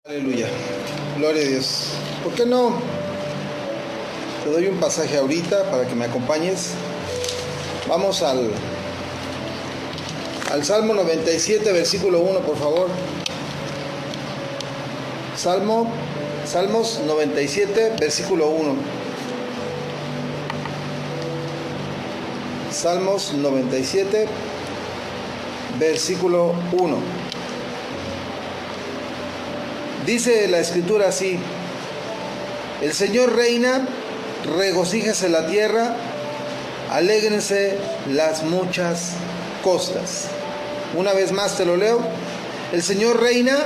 Aleluya, gloria a Dios. ¿Por qué no? Te doy un pasaje ahorita para que me acompañes. Vamos al Salmo 97, versículo 1, por favor. Salmos 97, versículo 1. Salmos 97, versículo 1. Dice la escritura así: el Señor reina, regocíjese la tierra, alégrense las muchas costas. Una vez más te lo leo. El Señor reina,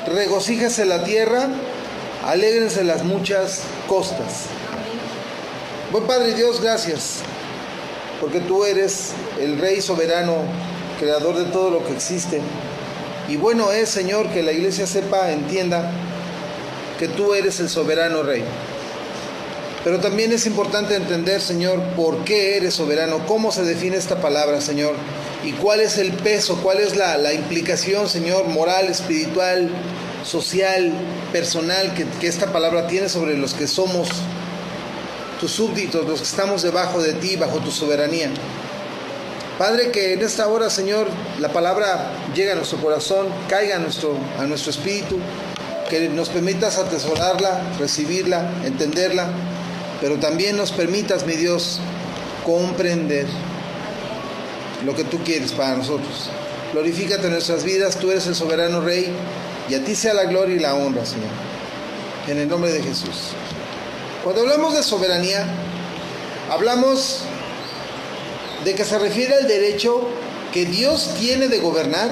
regocíjese la tierra, alégrense las muchas costas. Buen Padre Dios, gracias, porque tú eres el Rey soberano, creador de todo lo que existe. Y bueno es, Señor, que la iglesia sepa, entienda que tú eres el soberano Rey. Pero también es importante entender, Señor, por qué eres soberano, cómo se define esta palabra, Señor, y cuál es el peso, cuál es la implicación, Señor, moral, espiritual, social, personal, que esta palabra tiene sobre los que somos tus súbditos, los que estamos debajo de ti, bajo tu soberanía. Padre, que en esta hora, Señor, la palabra llegue a nuestro corazón, caiga a nuestro espíritu, que nos permitas atesorarla, recibirla, entenderla, pero también nos permitas, mi Dios, comprender lo que tú quieres para nosotros. Glorifícate en nuestras vidas, tú eres el soberano Rey, y a ti sea la gloria y la honra, Señor, en el nombre de Jesús. Cuando hablamos de soberanía, hablamos de que se refiere al derecho que Dios tiene de gobernar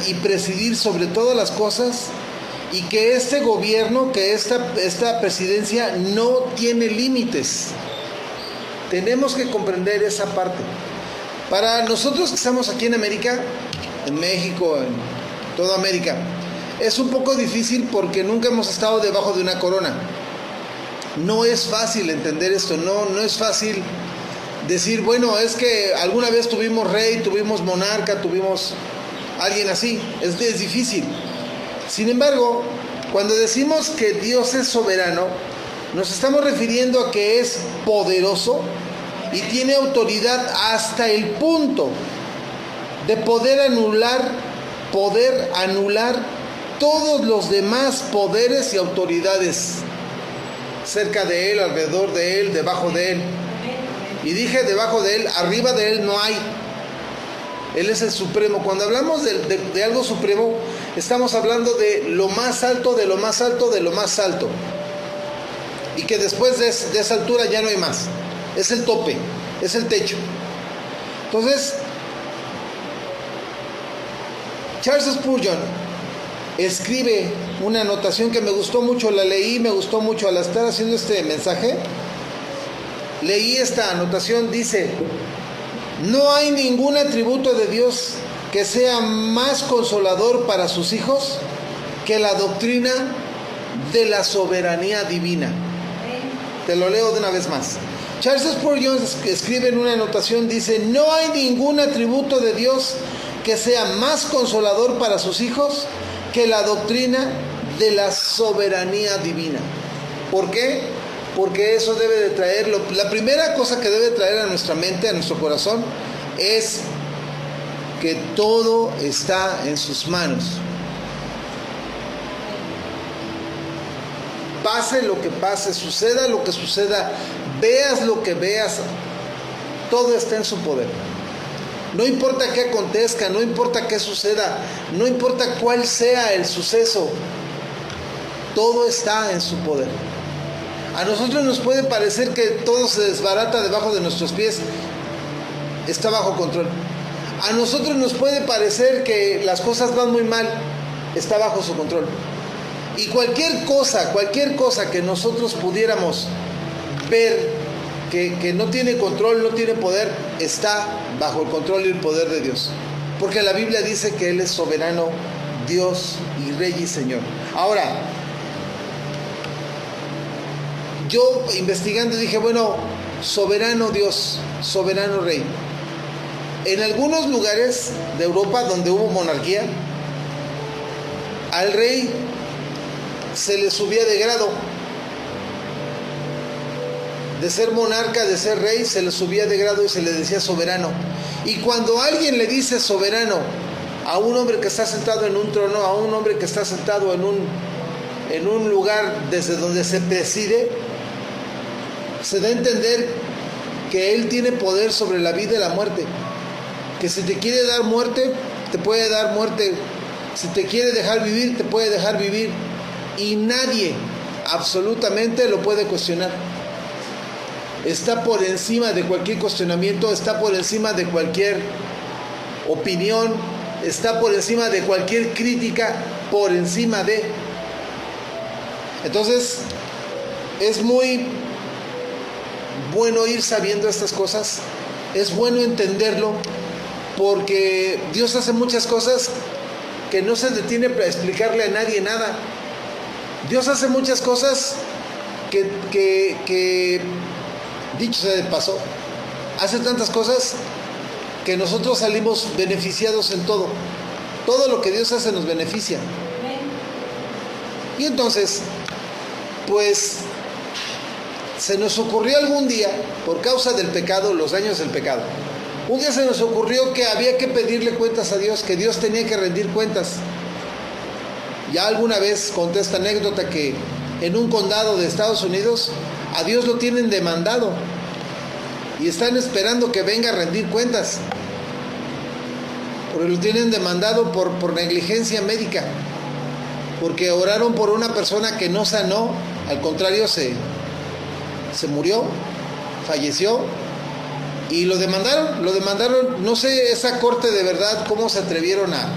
y presidir sobre todas las cosas, y que este gobierno, que esta presidencia no tiene límites. Tenemos que comprender esa parte. Para nosotros que estamos aquí en América, en México, en toda América, es un poco difícil porque nunca hemos estado debajo de una corona. No es fácil entender esto, no es fácil decir, bueno, es que alguna vez tuvimos rey, tuvimos monarca, tuvimos alguien así. Es difícil. Sin embargo, cuando decimos que Dios es soberano, nos estamos refiriendo a que es poderoso y tiene autoridad hasta el punto de poder anular todos los demás poderes y autoridades cerca de él, alrededor de él, debajo de él. Y dije debajo de él, arriba de él no hay. Él es el supremo. Cuando hablamos de algo supremo, estamos hablando de lo más alto, de lo más alto, de lo más alto. Y que después de esa altura ya no hay más. Es el tope, es el techo. Entonces, Charles Spurgeon escribe una anotación que me gustó mucho, la leí, me gustó mucho al estar haciendo este mensaje. Leí esta anotación, dice: no hay ningún atributo de Dios que sea más consolador para sus hijos que la doctrina de la soberanía divina. Te lo leo de una vez más. Charles Spurgeon escribe en una anotación, dice: no hay ningún atributo de Dios que sea más consolador para sus hijos que la doctrina de la soberanía divina. ¿Por qué? Porque eso debe de traerlo. La primera cosa que debe traer a nuestra mente, a nuestro corazón, es que todo está en sus manos. Pase lo que pase, suceda lo que suceda, veas lo que veas, todo está en su poder. No importa qué acontezca, no importa qué suceda, no importa cuál sea el suceso, todo está en su poder. A nosotros nos puede parecer que todo se desbarata debajo de nuestros pies. Está bajo control. A nosotros nos puede parecer que las cosas van muy mal. Está bajo su control. Y cualquier cosa que nosotros pudiéramos ver que no tiene control, no tiene poder, está bajo el control y el poder de Dios. Porque la Biblia dice que Él es soberano, Dios y Rey y Señor. Ahora, yo investigando dije, bueno, soberano Dios, soberano Rey. En algunos lugares de Europa donde hubo monarquía, al rey se le subía de grado. De ser monarca, de ser rey, se le subía de grado y se le decía soberano. Y cuando alguien le dice soberano a un hombre que está sentado en un trono, a un hombre que está sentado en un lugar desde donde se preside, se da a entender que él tiene poder sobre la vida y la muerte. Que si te quiere dar muerte, te puede dar muerte. Si te quiere dejar vivir, te puede dejar vivir. Y nadie, absolutamente, lo puede cuestionar. Está por encima de cualquier cuestionamiento, está por encima de cualquier opinión, está por encima de cualquier crítica, por encima de. Entonces, es muy bueno ir sabiendo estas cosas, es bueno entenderlo, porque Dios hace muchas cosas que no se detiene para explicarle a nadie nada. Dios hace muchas cosas que dicho sea de paso, hace tantas cosas que nosotros salimos beneficiados en todo. Todo lo que Dios hace nos beneficia. Y entonces, pues, se nos ocurrió algún día, por causa del pecado, los daños del pecado, un día se nos ocurrió que había que pedirle cuentas a Dios, que Dios tenía que rendir cuentas. Ya alguna vez conté esta anécdota que en un condado de Estados Unidos a Dios lo tienen demandado y están esperando que venga a rendir cuentas, porque lo tienen demandado por negligencia médica, porque oraron por una persona que no sanó, al contrario se murió, falleció, y lo demandaron, no sé esa corte de verdad cómo se atrevieron a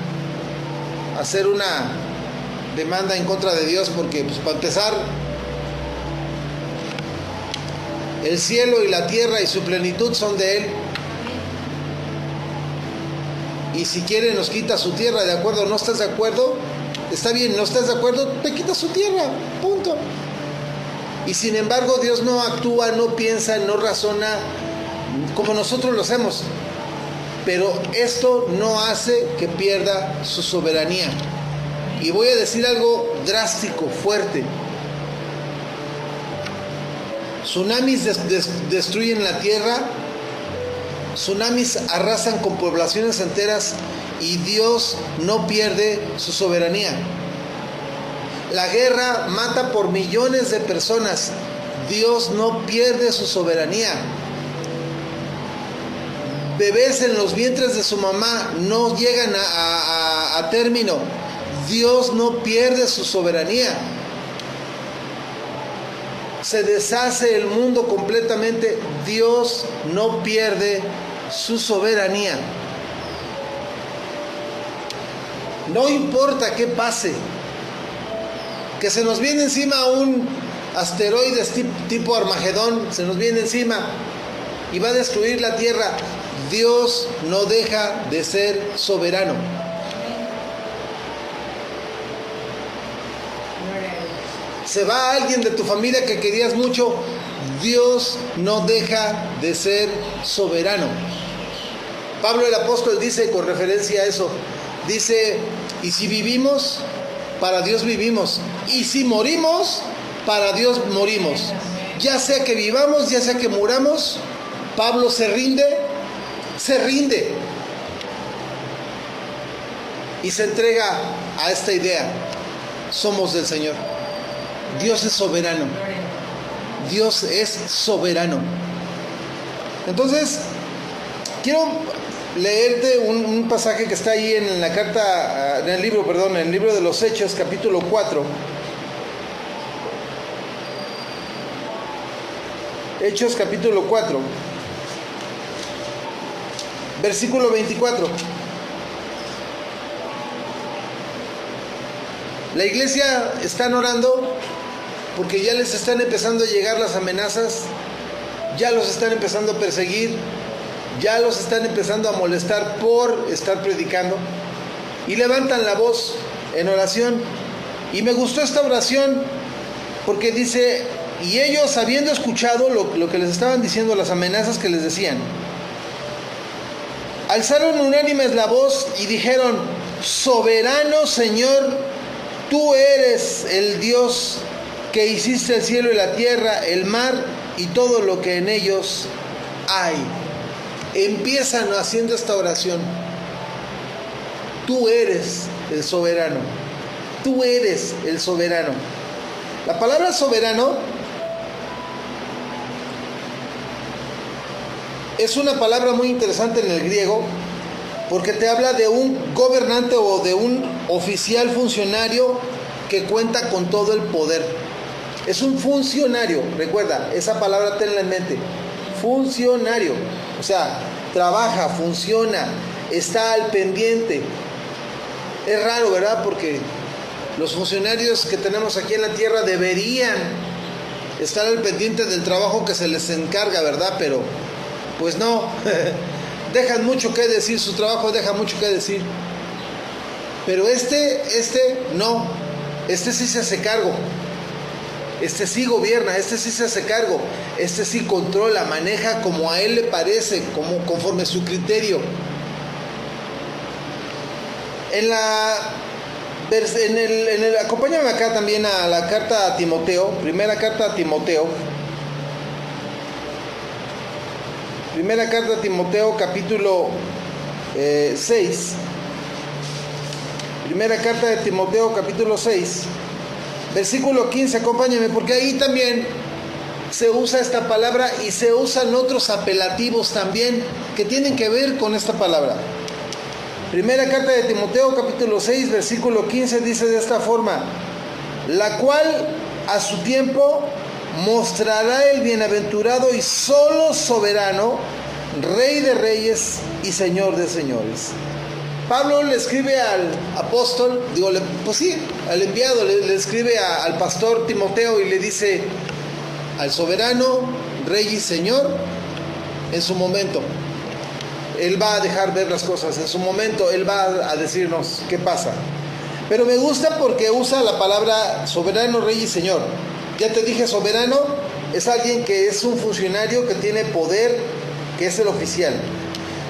hacer una demanda en contra de Dios, porque pues, para empezar, el cielo y la tierra y su plenitud son de Él. Y si quiere nos quita su tierra, ¿de acuerdo? ¿No estás de acuerdo? Está bien, ¿no estás de acuerdo? Te quita su tierra, punto. Y sin embargo Dios no actúa, no piensa, no razona como nosotros lo hacemos. Pero esto no hace que pierda su soberanía. Y voy a decir algo drástico, fuerte. Tsunamis destruyen la tierra, tsunamis arrasan con poblaciones enteras y Dios no pierde su soberanía. La guerra mata por millones de personas, Dios no pierde su soberanía. Bebés en los vientres de su mamá no llegan a término, Dios no pierde su soberanía. Se deshace el mundo completamente, Dios no pierde su soberanía. No importa qué pase, que se nos viene encima un asteroide tipo Armagedón, se nos viene encima y va a destruir la tierra, Dios no deja de ser soberano. Se va alguien de tu familia que querías mucho, Dios no deja de ser soberano. Pablo el apóstol dice con referencia a eso, dice, y si vivimos, para Dios vivimos, y si morimos, para Dios morimos. Ya sea que vivamos, ya sea que muramos, Pablo se rinde y se entrega a esta idea, somos del Señor. Dios es soberano. Dios es soberano. Entonces, quiero leerte un pasaje que está ahí en la carta, en el libro de los Hechos, capítulo 4. Hechos, capítulo 4, versículo 24. La iglesia están orando porque ya les están empezando a llegar las amenazas, ya los están empezando a perseguir, ya los están empezando a molestar por estar predicando, y levantan la voz en oración. Y me gustó esta oración porque dice, y ellos habiendo escuchado lo que les estaban diciendo, las amenazas que les decían, alzaron unánimes la voz y dijeron, soberano Señor, Tú eres el Dios que hiciste el cielo y la tierra, el mar y todo lo que en ellos hay. Empiezan haciendo esta oración. Tú eres el soberano. Tú eres el soberano. La palabra soberano es una palabra muy interesante en el griego, porque te habla de un gobernante o de un oficial funcionario que cuenta con todo el poder. Es un funcionario, recuerda, esa palabra tenla en mente. Funcionario, o sea, trabaja, funciona, está al pendiente. Es raro, ¿verdad? Porque los funcionarios que tenemos aquí en la tierra deberían estar al pendiente del trabajo que se les encarga, ¿verdad? Pero pues no, dejan mucho que decir, su trabajo deja mucho que decir. Pero este no, este sí se hace cargo, este sí gobierna, este sí se hace cargo, este sí controla, maneja como a él le parece, como conforme su criterio. Acompáñame acá también a la carta a Timoteo, primera carta a Timoteo. Primera carta a Timoteo, capítulo 6. Primera carta de Timoteo, capítulo 6, versículo 15. Acompáñame, porque ahí también se usa esta palabra y se usan otros apelativos también que tienen que ver con esta palabra. Primera carta de Timoteo, capítulo 6, versículo 15, dice de esta forma: la cual a su tiempo mostrará el bienaventurado y solo soberano, Rey de reyes y Señor de señores. Pablo le escribe al apóstol, al enviado, le escribe al pastor Timoteo y le dice: al soberano, Rey y Señor, en su momento. Él va a dejar ver las cosas, en su momento Él va a decirnos qué pasa. Pero me gusta porque usa la palabra soberano, Rey y Señor. Ya te dije, soberano es alguien que es un funcionario que tiene poder, que es el oficial.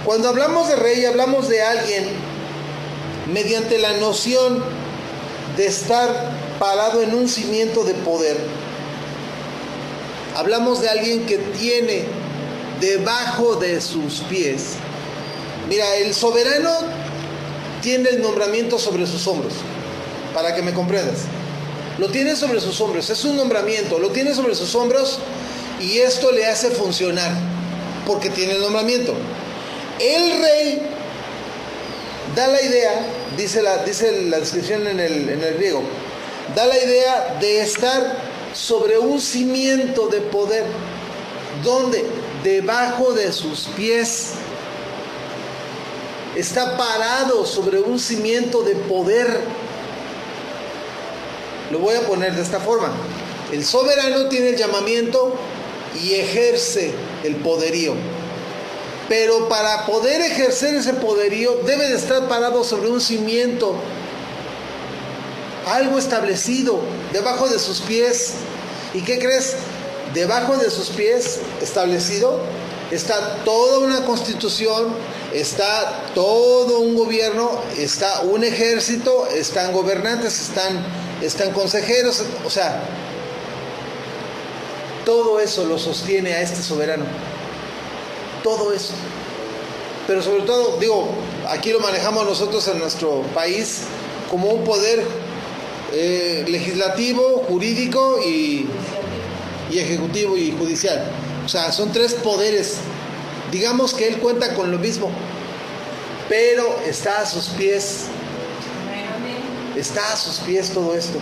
Cuando hablamos de rey, hablamos de alguien mediante la noción de estar parado en un cimiento de poder. Hablamos de alguien que tiene debajo de sus pies. Mira, el soberano tiene el nombramiento sobre sus hombros, para que me comprendas. Lo tiene sobre sus hombros, es un nombramiento, lo tiene sobre sus hombros y esto le hace funcionar, porque tiene el nombramiento. El rey da la idea, dice la descripción en el griego, da la idea de estar sobre un cimiento de poder, donde debajo de sus pies está parado sobre un cimiento de poder. Lo voy a poner de esta forma: el soberano tiene el llamamiento y ejerce el poderío, pero para poder ejercer ese poderío debe de estar parado sobre un cimiento, algo establecido debajo de sus pies. ¿Y qué crees? Debajo de sus pies establecido está toda una constitución, está todo un gobierno, está un ejército, están gobernantes, están consejeros, o sea, todo eso lo sostiene a este soberano. Todo eso. Pero sobre todo, aquí lo manejamos nosotros en nuestro país como un poder legislativo, jurídico y ejecutivo y judicial. O sea, son tres poderes. Digamos que él cuenta con lo mismo, pero está a sus pies. Está a sus pies todo esto.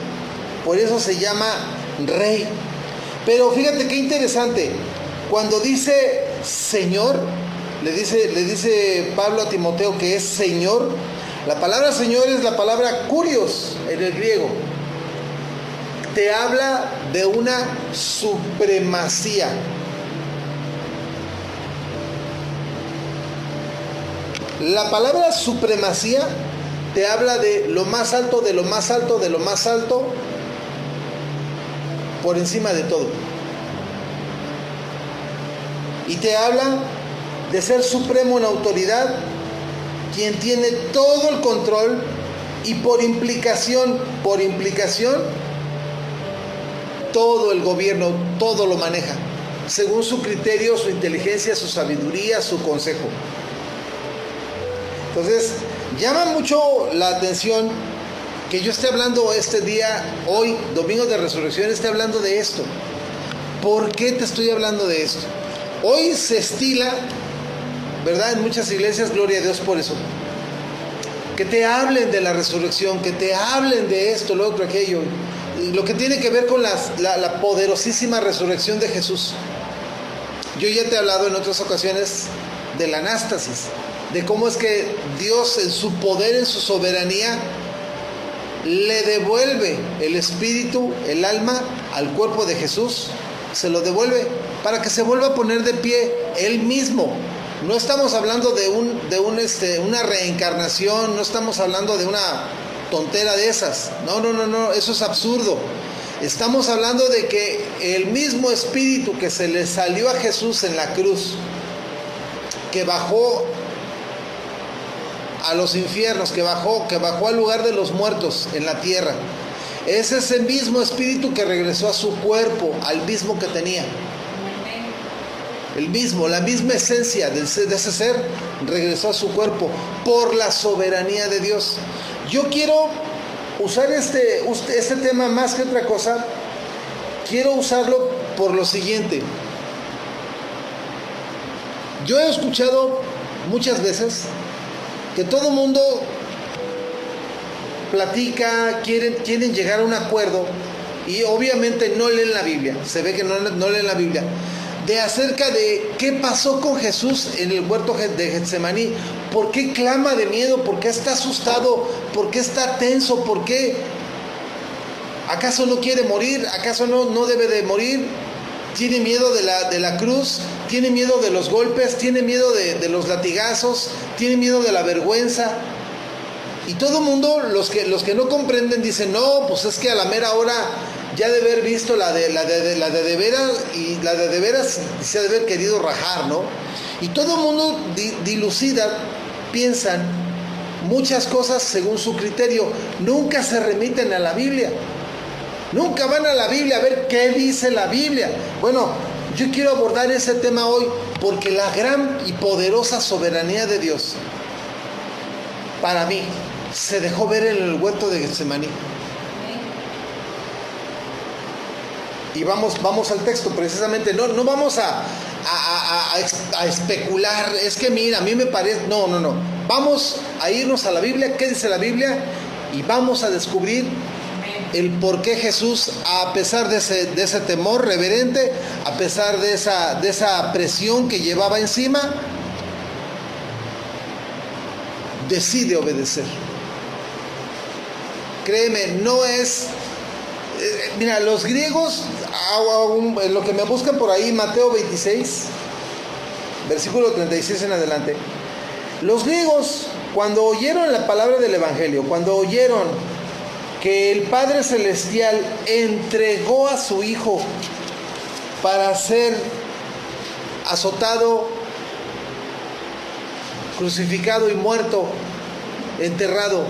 Por eso se llama rey. Pero fíjate qué interesante. Cuando dice Señor, le dice Pablo a Timoteo que es Señor. La palabra Señor es la palabra kurios en el griego. Te habla de una supremacía. La palabra supremacía te habla de lo más alto, de lo más alto, de lo más alto, por encima de todo. Y te habla de ser supremo en autoridad, quien tiene todo el control, Y por implicación, todo el gobierno, todo lo maneja, según su criterio, su inteligencia, su sabiduría, su consejo. Entonces, llama mucho la atención que yo esté hablando este día, hoy, Domingo de Resurrección, esté hablando de esto. ¿Por qué te estoy hablando de esto? Hoy se estila, ¿verdad? En muchas iglesias, gloria a Dios por eso, que te hablen de la resurrección, que te hablen de esto, lo otro, aquello, lo que tiene que ver con la poderosísima resurrección de Jesús. Yo ya te he hablado en otras ocasiones de la anástasis, de cómo es que Dios en su poder, en su soberanía, le devuelve el espíritu, el alma al cuerpo de Jesús, se lo devuelve para que se vuelva a poner de pie él mismo. No estamos hablando de una reencarnación, no estamos hablando de una tontera de esas. No, eso es absurdo. Estamos hablando de que el mismo espíritu que se le salió a Jesús en la cruz, que bajó a los infiernos, que bajó al lugar de los muertos en la tierra, es ese mismo espíritu que regresó a su cuerpo, al mismo que tenía. La misma esencia de ese ser regresó a su cuerpo por la soberanía de Dios. Yo quiero usar este tema más que otra cosa, quiero usarlo por lo siguiente. Yo he escuchado muchas veces que todo mundo platica, quieren llegar a un acuerdo y obviamente no leen la Biblia, se ve que no leen la Biblia, de acerca de qué pasó con Jesús en el huerto de Getsemaní. ¿Por qué clama de miedo? ¿Por qué está asustado? ¿Por qué está tenso? ¿Por qué? ¿Acaso no quiere morir? ¿Acaso no debe de morir? ¿Tiene miedo de la cruz? ¿Tiene miedo de los golpes? ¿Tiene miedo de los latigazos? ¿Tiene miedo de la vergüenza? Y todo el mundo, los que no comprenden, dicen, no, pues es que a la mera hora ya de haber visto la de veras, y la de veras se ha de haber querido rajar, ¿no? Y todo el mundo dilucida, piensan muchas cosas según su criterio, nunca se remiten a la Biblia, nunca van a la Biblia a ver qué dice la Biblia. Bueno, yo quiero abordar ese tema hoy porque la gran y poderosa soberanía de Dios, para mí, se dejó ver en el huerto de Getsemaní. Y vamos al texto precisamente, no vamos a especular, es que mira, a mí me parece, no, vamos a irnos a la Biblia, qué dice la Biblia, y vamos a descubrir el por qué Jesús, a pesar de ese temor reverente, a pesar de esa presión que llevaba encima, decide obedecer. Créeme, no es... Mira, los griegos, lo que me buscan por ahí, Mateo 26, versículo 36 en adelante. Los griegos, cuando oyeron la palabra del Evangelio, cuando oyeron que el Padre Celestial entregó a su Hijo para ser azotado, crucificado y muerto, enterrado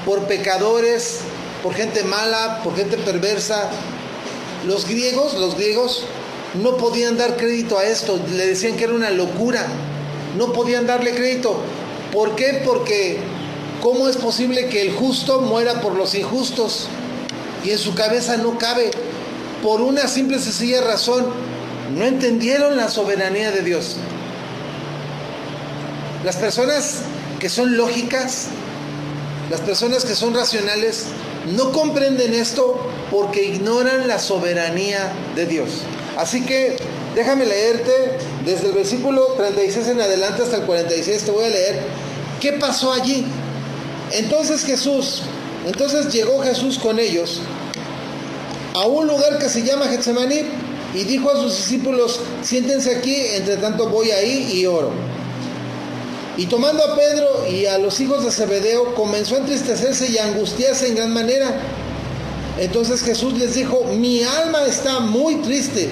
por pecadores, por gente mala, por gente perversa, los griegos no podían dar crédito a esto, le decían que era una locura, no podían darle crédito. ¿Por qué? Porque ¿cómo es posible que el justo muera por los injustos? Y en su cabeza no cabe, por una simple y sencilla razón: no entendieron la soberanía de Dios. Las personas que son lógicas, las personas que son racionales, no comprenden esto porque ignoran la soberanía de Dios. Así que déjame leerte desde el versículo 36 en adelante hasta el 46, te voy a leer qué pasó allí. Entonces llegó Jesús con ellos a un lugar que se llama Getsemaní y dijo a sus discípulos: siéntense aquí, entre tanto voy ahí y oro. Y tomando a Pedro y a los hijos de Zebedeo, comenzó a entristecerse y a angustiarse en gran manera. Entonces Jesús les dijo: mi alma está muy triste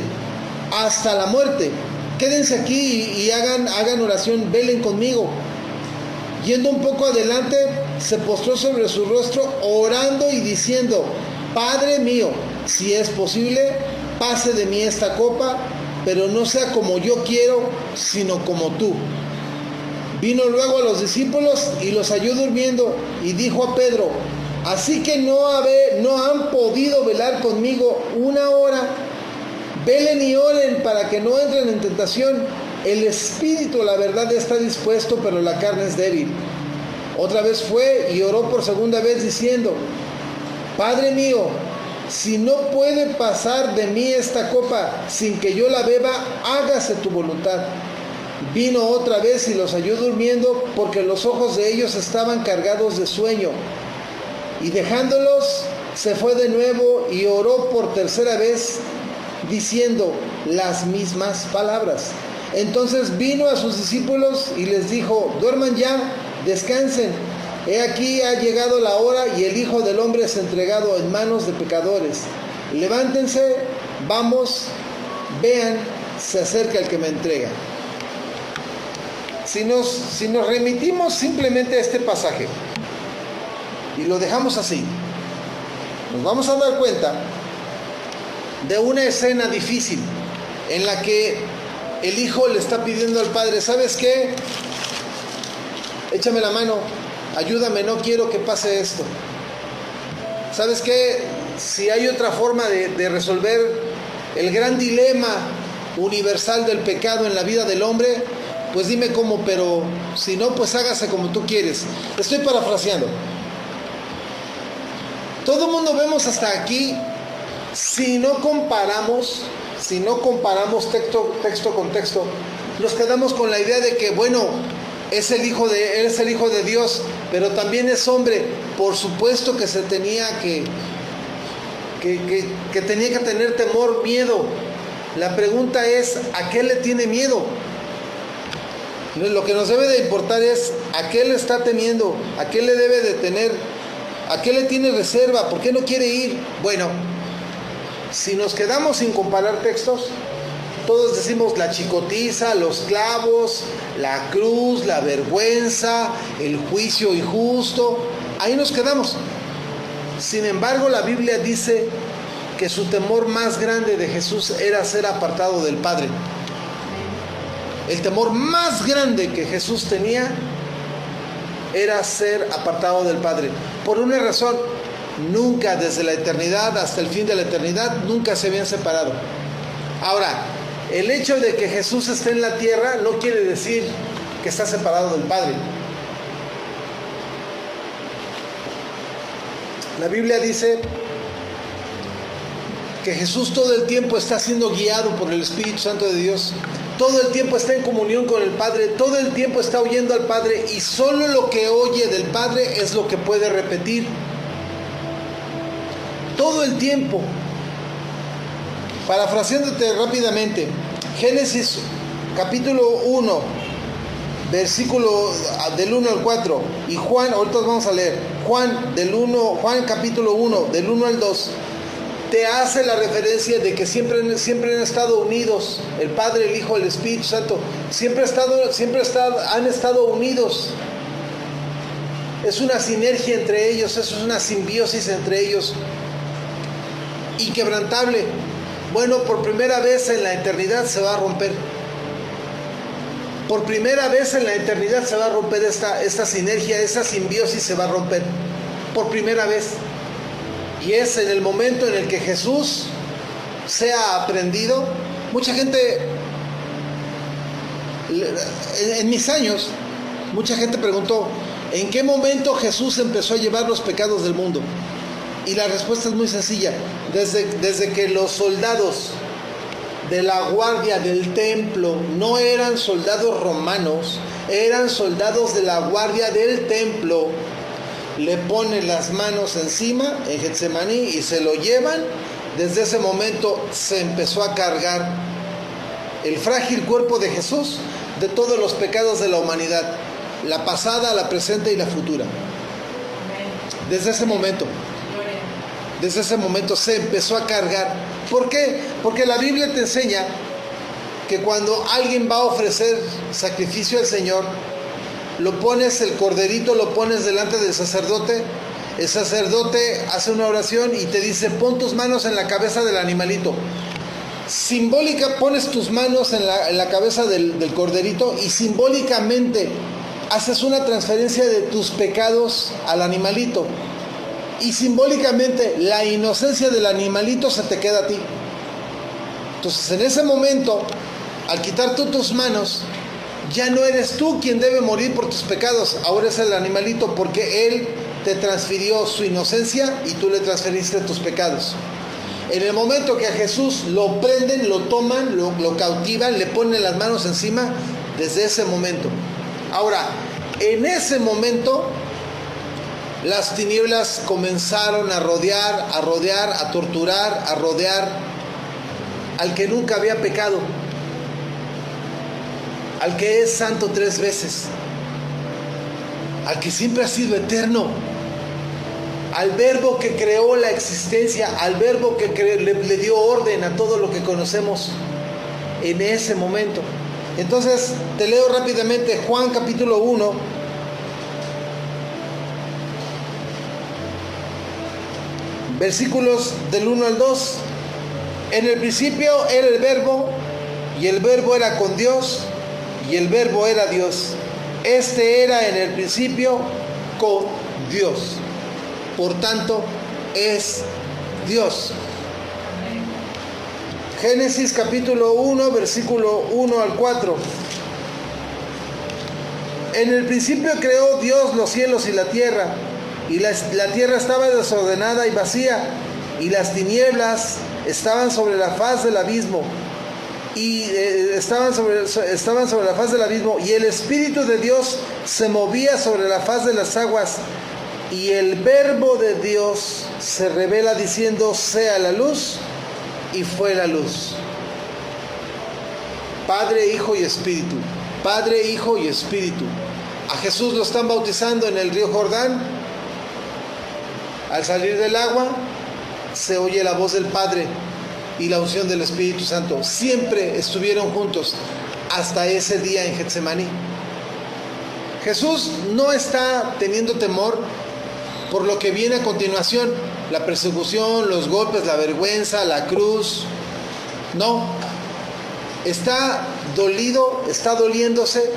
hasta la muerte. Quédense aquí y hagan oración, velen conmigo. Yendo un poco adelante, se postró sobre su rostro orando y diciendo: Padre mío, si es posible, pase de mí esta copa, pero no sea como yo quiero, sino como tú. Vino luego a los discípulos y los halló durmiendo, y dijo a Pedro: así que no han podido velar conmigo una hora. Velen y oren para que no entren en tentación. El espíritu, la verdad, está dispuesto, pero la carne es débil. Otra vez fue y oró por segunda vez diciendo: Padre mío, si no puede pasar de mí esta copa sin que yo la beba, hágase tu voluntad. Vino otra vez y los halló durmiendo, porque los ojos de ellos estaban cargados de sueño. Y dejándolos, se fue de nuevo y oró por tercera vez, diciendo las mismas palabras. Entonces vino a sus discípulos y les dijo: duerman ya, descansen. He aquí ha llegado la hora y el Hijo del Hombre es entregado en manos de pecadores. Levántense, vamos, vean, se acerca el que me entrega. Si nos remitimos simplemente a este pasaje y lo dejamos así, nos vamos a dar cuenta de una escena difícil en la que el hijo le está pidiendo al padre: ¿sabes qué? Échame la mano, ayúdame, no quiero que pase esto. ¿Sabes qué? Si hay otra forma de resolver el gran dilema universal del pecado en la vida del hombre, pues dime cómo, pero si no, pues hágase como tú quieres. Estoy parafraseando. Todo el mundo vemos hasta aquí. Si no comparamos texto con texto, nos quedamos con la idea de que, bueno, es el hijo de Dios, pero también es hombre. Por supuesto que se tenía que tenía que tener temor, miedo. La pregunta es: ¿a qué le tiene miedo? Lo que nos debe de importar es a qué le está temiendo, a qué le debe de tener, a qué le tiene reserva, por qué no quiere ir. Bueno, si nos quedamos sin comparar textos, todos decimos la chicotiza, los clavos, la cruz, la vergüenza, el juicio injusto. Ahí nos quedamos. Sin embargo, la Biblia dice que su temor más grande de Jesús era ser apartado del Padre. El temor más grande que Jesús tenía era ser apartado del Padre. Por una razón: nunca, desde la eternidad hasta el fin de la eternidad, nunca se habían separado. Ahora, el hecho de que Jesús esté en la tierra no quiere decir que está separado del Padre. La Biblia dice que Jesús todo el tiempo está siendo guiado por el Espíritu Santo de Dios. Todo el tiempo está en comunión con el Padre, todo el tiempo está oyendo al Padre, y solo lo que oye del Padre es lo que puede repetir. Todo el tiempo. Parafraseándote rápidamente, Génesis capítulo 1, versículo del 1 al 4, y Juan, ahorita vamos a leer, Juan capítulo 1, del 1 al 2, te hace la referencia de que siempre han estado unidos, el Padre, el Hijo, el Espíritu Santo, han estado unidos. Es una sinergia entre ellos, es una simbiosis entre ellos, inquebrantable. Bueno, por primera vez en la eternidad se va a romper. Por primera vez en la eternidad se va a romper esta sinergia, esa simbiosis se va a romper. Por primera vez. Y es en el momento en el que Jesús sea aprendido. Mucha gente, en mis años, mucha gente preguntó: ¿en qué momento Jesús empezó a llevar los pecados del mundo? Y la respuesta es muy sencilla: desde que los soldados de la guardia del templo no eran soldados romanos, eran soldados de la guardia del templo, le ponen las manos encima en Getsemaní y se lo llevan. Desde ese momento se empezó a cargar el frágil cuerpo de Jesús de todos los pecados de la humanidad, la pasada, la presente y la futura. Desde ese momento se empezó a cargar. ¿Por qué? Porque la Biblia te enseña que cuando alguien va a ofrecer sacrificio al Señor, lo pones, el corderito lo pones delante del sacerdote. El sacerdote hace una oración y te dice: pon tus manos en la cabeza del animalito. Simbólica, pones tus manos en la cabeza del corderito y simbólicamente haces una transferencia de tus pecados al animalito. Y simbólicamente la inocencia del animalito se te queda a ti. Entonces, en ese momento, al quitar tú tus manos, ya no eres tú quien debe morir por tus pecados, ahora es el animalito, porque él te transfirió su inocencia y tú le transferiste tus pecados. En el momento que a Jesús lo prenden, lo toman, lo cautivan, le ponen las manos encima, desde ese momento. Ahora, en ese momento, las tinieblas comenzaron a rodear, a torturar, a rodear al que nunca había pecado, al que es santo 3 veces, al que siempre ha sido eterno, al verbo que creó la existencia, al verbo que le dio orden a todo lo que conocemos en ese momento. Entonces, te leo rápidamente Juan capítulo 1, versículos del 1 al 2. En el principio era el verbo, y el verbo era con Dios, y el verbo era Dios. Este era en el principio con Dios. Por tanto, es Dios. Génesis capítulo 1, versículo 1 al 4. En el principio creó Dios los cielos y la tierra, y la tierra estaba desordenada y vacía, y las tinieblas estaban sobre la faz del abismo, y estaban sobre la faz del abismo, y el Espíritu de Dios se movía sobre la faz de las aguas. Y el verbo de Dios se revela diciendo: sea la luz, y fue la luz. Padre, Hijo y Espíritu. Padre, Hijo y Espíritu. A Jesús lo están bautizando en el río Jordán. Al salir del agua, se oye la voz del Padre y la unción del Espíritu Santo. Siempre estuvieron juntos hasta ese día en Getsemaní. Jesús no está teniendo temor por lo que viene a continuación, la persecución, los golpes, la vergüenza, la cruz. No, está dolido, está doliéndose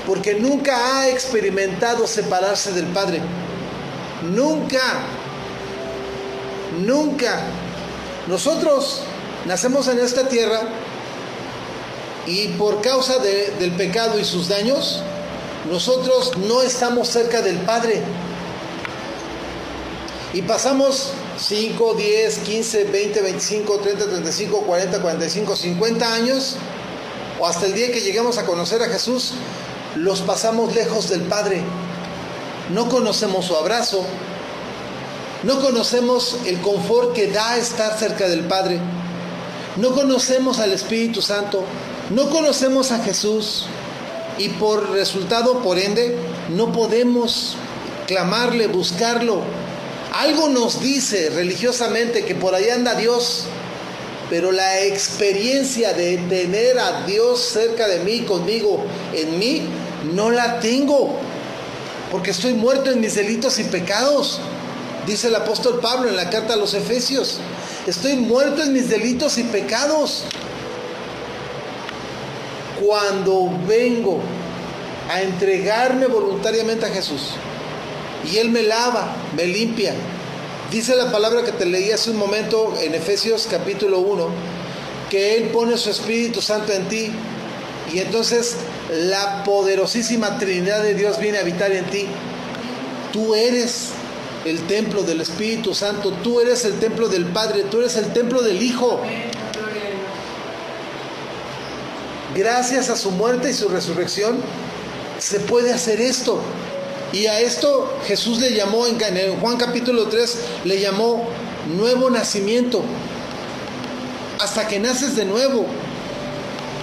porque nunca ha experimentado separarse del Padre. Nunca. Nosotros nacemos en esta tierra y por causa del pecado y sus daños, nosotros no estamos cerca del Padre. Y pasamos 5, 10, 15, 20, 25, 30, 35, 40, 45, 50 años, o hasta el día que lleguemos a conocer a Jesús, los pasamos lejos del Padre. No conocemos su abrazo, no conocemos el confort que da estar cerca del Padre, no conocemos al Espíritu Santo, no conocemos a Jesús, y por resultado, por ende, no podemos clamarle, buscarlo. Algo nos dice religiosamente que por ahí anda Dios, pero la experiencia de tener a Dios cerca de mí, conmigo, en mí, no la tengo, porque estoy muerto en mis delitos y pecados. Dice el apóstol Pablo en la carta a los Efesios: estoy muerto en mis delitos y pecados. Cuando vengo a entregarme voluntariamente a Jesús y Él me lava, me limpia, dice la palabra que te leí hace un momento en Efesios capítulo 1, que Él pone su Espíritu Santo en ti, y entonces la poderosísima Trinidad de Dios viene a habitar en ti. Tú eres el templo del Espíritu Santo, tú eres el templo del Padre, tú eres el templo del Hijo. Gracias a su muerte y su resurrección se puede hacer esto. Y a esto Jesús le llamó, en Juan capítulo 3, le llamó nuevo nacimiento. Hasta que naces de nuevo,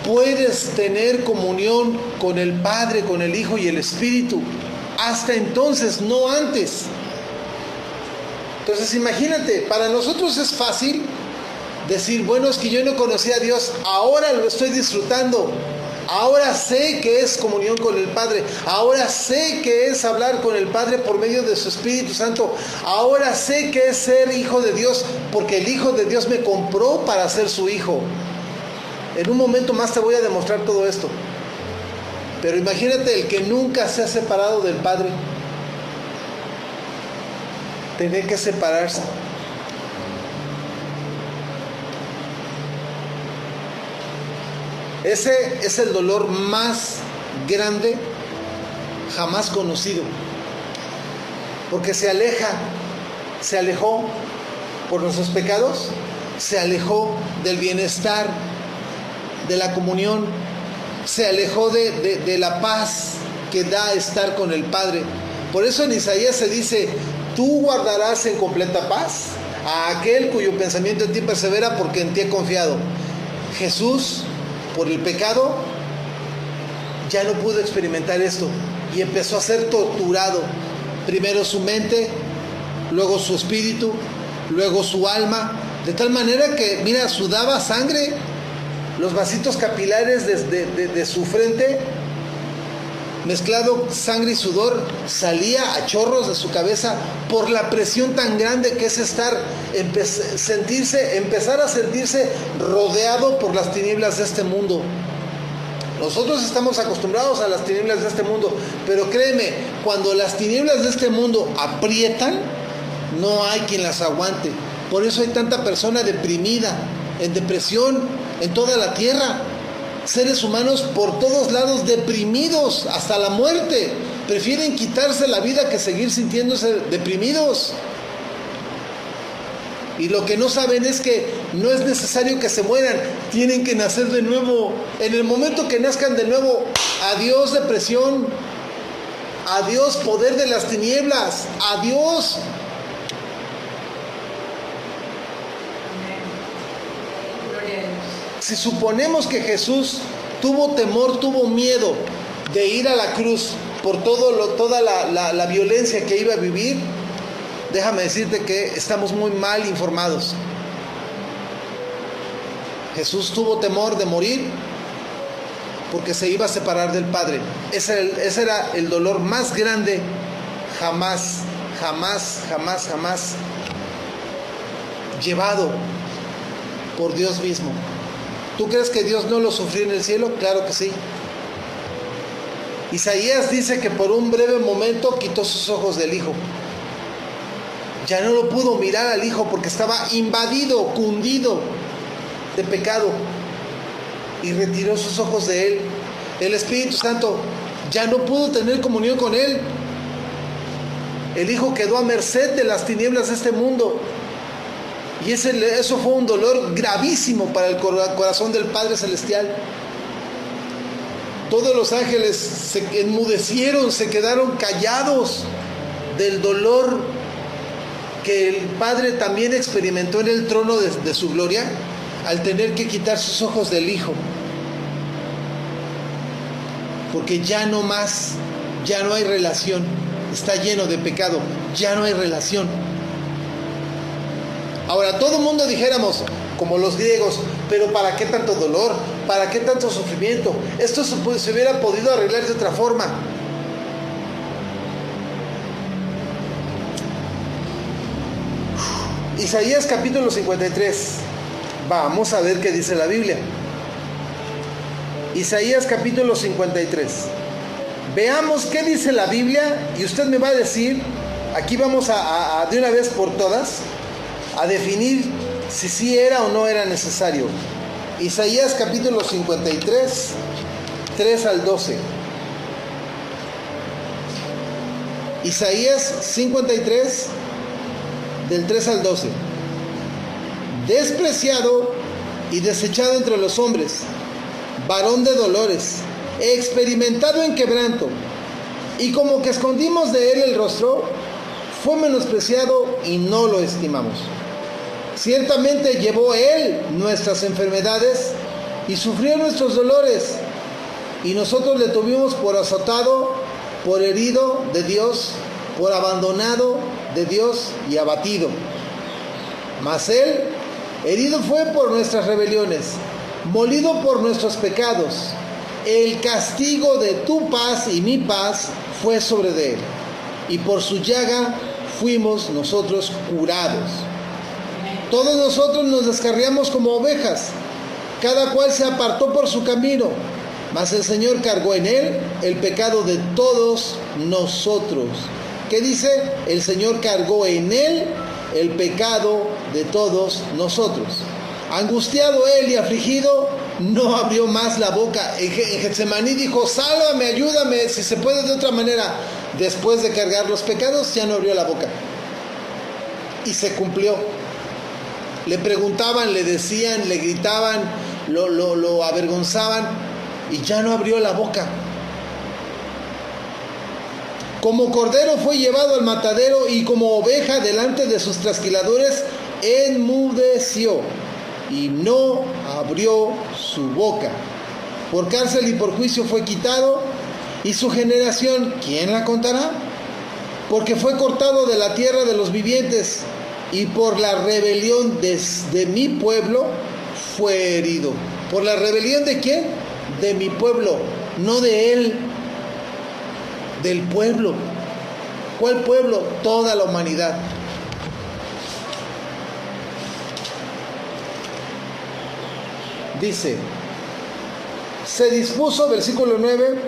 puedes tener comunión con el Padre, con el Hijo y el Espíritu. Hasta entonces, no antes. Entonces imagínate, para nosotros es fácil decir: bueno, es que yo no conocía a Dios, ahora lo estoy disfrutando. Ahora sé que es comunión con el Padre. Ahora sé que es hablar con el Padre por medio de su Espíritu Santo. Ahora sé que es ser hijo de Dios, porque el Hijo de Dios me compró para ser su hijo. En un momento más te voy a demostrar todo esto. Pero imagínate el que nunca se ha separado del Padre. Tener que separarse. Ese es el dolor más grande jamás conocido. Porque se alejó por nuestros pecados, se alejó del bienestar, de la comunión, se alejó de la paz que da estar con el Padre. Por eso en Isaías se dice: tú guardarás en completa paz a aquel cuyo pensamiento en ti persevera, porque en ti he confiado. Jesús, por el pecado, ya no pudo experimentar esto y empezó a ser torturado. Primero su mente, luego su espíritu, luego su alma, de tal manera que, mira, sudaba sangre. Los vasitos capilares de su frente, mezclado sangre y sudor, salía a chorros de su cabeza por la presión tan grande que es empezar a sentirse rodeado por las tinieblas de este mundo. Nosotros estamos acostumbrados a las tinieblas de este mundo, pero créeme, cuando las tinieblas de este mundo aprietan, no hay quien las aguante. Por eso hay tanta persona deprimida, en depresión, en toda la tierra. Seres humanos por todos lados deprimidos hasta la muerte. Prefieren quitarse la vida que seguir sintiéndose deprimidos. Y lo que no saben es que no es necesario que se mueran, tienen que nacer de nuevo. En el momento que nazcan de nuevo, adiós depresión, adiós poder de las tinieblas, adiós. Si suponemos que Jesús tuvo temor, tuvo miedo de ir a la cruz por toda la violencia que iba a vivir, déjame decirte que estamos muy mal informados. Jesús tuvo temor de morir porque se iba a separar del Padre. Ese era el dolor más grande jamás llevado por Dios mismo. ¿Tú crees que Dios no lo sufrió en el cielo? Claro que sí. Isaías dice que por un breve momento quitó sus ojos del Hijo. Ya no lo pudo mirar al Hijo porque estaba invadido, cundido de pecado, y retiró sus ojos de Él. El Espíritu Santo ya no pudo tener comunión con Él. El Hijo quedó a merced de las tinieblas de este mundo. Y eso fue un dolor gravísimo para el corazón del Padre Celestial. Todos los ángeles se enmudecieron, se quedaron callados del dolor que el Padre también experimentó en el trono de su gloria al tener que quitar sus ojos del Hijo. Porque ya no hay relación. Está lleno de pecado, ya no hay relación. Ahora, todo el mundo dijéramos, como los griegos, pero ¿para qué tanto dolor? ¿Para qué tanto sufrimiento? Esto se hubiera podido arreglar de otra forma. Isaías capítulo 53. Vamos a ver qué dice la Biblia. Isaías capítulo 53. Veamos qué dice la Biblia y usted me va a decir, aquí vamos a de una vez por todas, a definir si sí era o no era necesario. Isaías capítulo 53, 3 al 12. Isaías 53, del 3 al 12. Despreciado y desechado entre los hombres, varón de dolores, experimentado en quebranto, y como que escondimos de él el rostro, fue menospreciado y no lo estimamos. Ciertamente llevó él nuestras enfermedades y sufrió nuestros dolores, y nosotros le tuvimos por azotado, por herido de Dios, por abandonado de Dios y abatido. Mas él herido fue por nuestras rebeliones, molido por nuestros pecados. el castigo de tu paz y mi paz fue sobre de él, y por su llaga fuimos nosotros curados. Todos nosotros nos descarriamos como ovejas, cada cual se apartó por su camino, mas el Señor cargó en él el pecado de todos nosotros. ¿Qué dice? El Señor cargó en él el pecado de todos nosotros. Angustiado él y afligido, no abrió más la boca. En Getsemaní dijo: sálvame, ayúdame, si se puede de otra manera. Después de cargar los pecados, ya no abrió la boca. Y se cumplió. Le preguntaban, le decían, le gritaban, lo avergonzaban, y ya no abrió la boca. Como cordero fue llevado al matadero, y como oveja delante de sus trasquiladores enmudeció, y no abrió su boca. Por cárcel y por juicio fue quitado, y su generación, ¿quién la contará? Porque fue cortado de la tierra de los vivientes, y por la rebelión de mi pueblo fue herido. ¿Por la rebelión de quién? De mi pueblo, no de él, del pueblo. ¿Cuál pueblo? Toda la humanidad. Dice, se dispuso, versículo 9,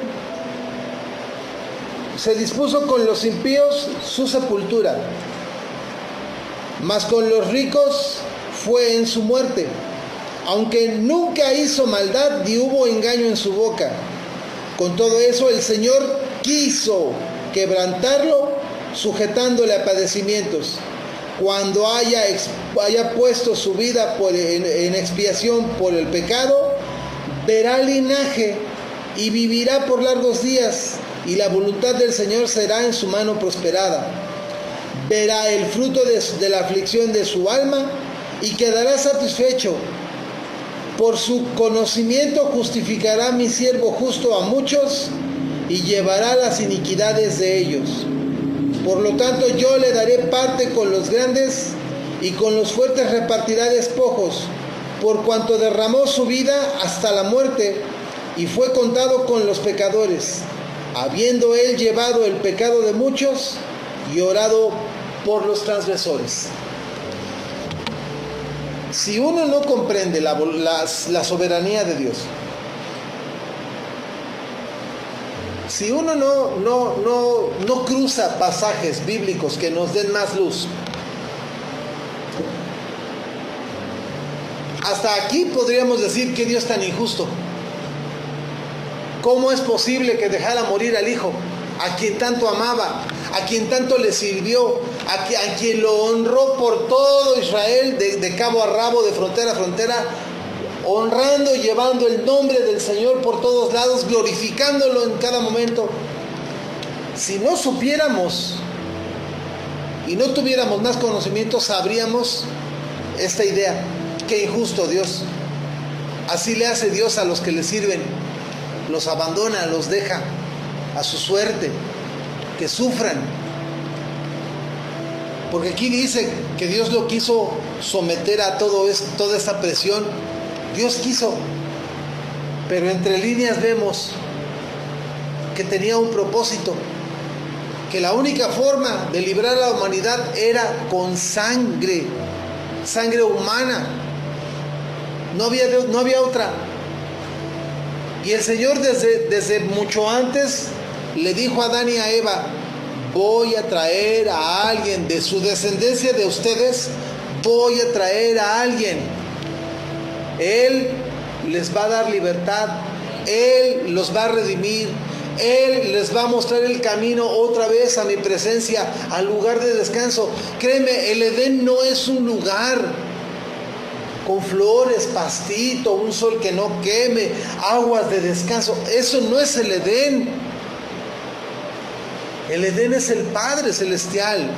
se dispuso con los impíos su sepultura, mas con los ricos fue en su muerte, aunque nunca hizo maldad ni hubo engaño en su boca. Con todo eso el Señor quiso quebrantarlo, sujetándole a padecimientos. Cuando haya puesto su vida en expiación por el pecado, verá linaje y vivirá por largos días, y la voluntad del Señor será en su mano prosperada. Verá el fruto de la aflicción de su alma y quedará satisfecho. Por su conocimiento justificará mi siervo justo a muchos y llevará las iniquidades de ellos. Por lo tanto, yo le daré parte con los grandes, y con los fuertes repartirá despojos, por cuanto derramó su vida hasta la muerte y fue contado con los pecadores, habiendo él llevado el pecado de muchos y orado por los transgresores. Si uno no comprende la soberanía de Dios, si uno no cruza pasajes bíblicos que nos den más luz, hasta aquí podríamos decir que Dios es tan injusto. ¿Cómo es posible que dejara morir al Hijo, a quien tanto amaba, a quien tanto le sirvió, a quien lo honró por todo Israel, de cabo a rabo, de frontera a frontera, honrando y llevando el nombre del Señor por todos lados, glorificándolo en cada momento? Si no supiéramos y no tuviéramos más conocimiento, sabríamos esta idea: qué injusto Dios. Así le hace Dios a los que le sirven, los abandona, los deja a su suerte, que sufran. Porque aquí dice que Dios lo quiso someter a toda esta presión. Dios quiso, pero entre líneas vemos que tenía un propósito, que la única forma de librar a la humanidad era con sangre humana. No había otra. Y el Señor desde mucho antes le dijo a Adán y a Eva: voy a traer a alguien de su descendencia, de ustedes, voy a traer a alguien. Él les va a dar libertad, Él los va a redimir, Él les va a mostrar el camino otra vez a mi presencia, al lugar de descanso. Créeme, el Edén no es un lugar con flores, pastito, un sol que no queme, aguas de descanso. Eso no es el Edén. El Edén es el Padre Celestial.